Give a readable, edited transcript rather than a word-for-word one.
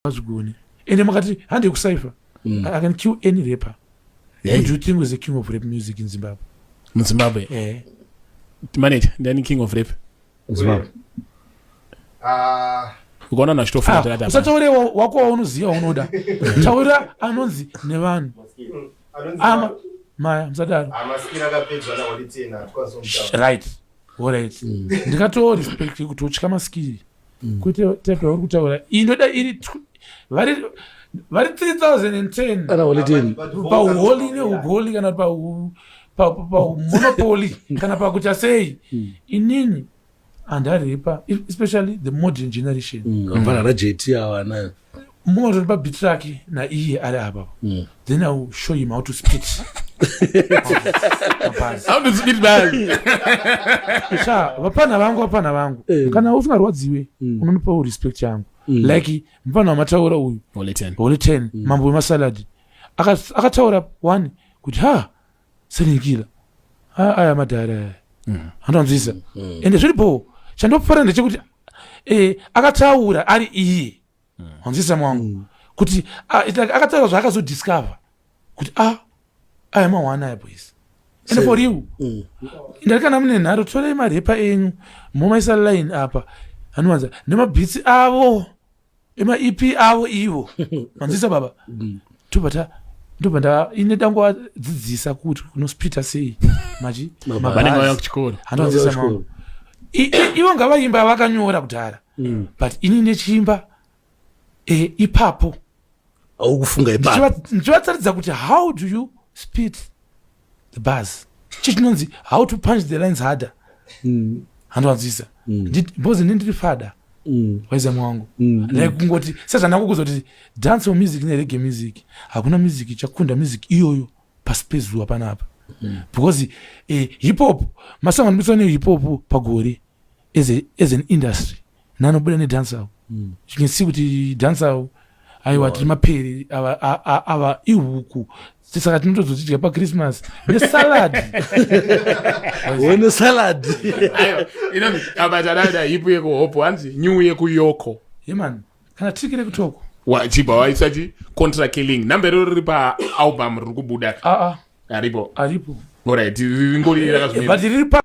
Azuguni. Ende makati handi kusaifa. I can kill any rapper. Who do you think was the king of rap music in Zimbabwe? In Zimbabwe? Yeah. Manage, the king of rap. In Zimbabwe. Ukona na shtofu na tata. Usataure wako unoziya unoda. Taura anonzi nevanhu. Maya msadaro. Amaskira kapedzwa na walitina tukazomta. Right. Alright. Ndikato respect kuti uchika maskiri. Kuti tata uri kutaura. Indoda iri vari 3010. Ana walitini. Pa uholi ne ugoli kana pa monopoly kana pa kuti sei. Inini andaripa especially the modern generation. Mvana na JT awana. More pa beat na iye ari apa. Then I will show him how to spit. How to spit bad. Sha, vapana vangu. Kana usingarwadziwe, unonipa respect yangu. Like mpana mataura uyu. Ole 10. Mambo emasalad. Akataura one kuti senikila. Aya madara. Anonzisa. Ende zviripo chandopfara ndechekuti akataura ari iye. Anzisa mwangu. Kuti akataura zvakazodiscover. Kuti aya mawana ya boys. And for you. Ndakana mune nharo tore marepa enyu mumaisa line apa. Anowanza nema beats avo. Ema EP avo ivo. Anzisa baba. Ndopanda ine dango dzidzisa kuti kunospita sei. Maji mabani mwa kuchikora. Anonzisa mwangu. Ivo ngavaimba vakanyora kudhara. But ini nechimba ipapo. Aukufunga ipapo. Ndichivataridza kuti how do you spit the bars? Chichinonzi how to punch the lines harder. Handwanzisa. Because ndiri fada. Waiza mwangu. Like kungoti sasa nakukuzoti dance music ne reggae music. Hakuna music ichakunda music iyoyo paspezu hapana hapa. Because hip hop masanga ndisone hip hop pagore as an industry. Nano bude ne dancer. You can see kuti dancer aiwa tiri maperi ava ihuku saka tinotozodya pa Christmas nesalad. Wone salad. Ayo, abatarada ipu yeko hopo anzi new yeku yoko. Man, kana tikire kutoko. Chiba waisachi contra killing. Nambero ripa album rukubuda. Aripo. Alright, ngori rakazumira. But ripa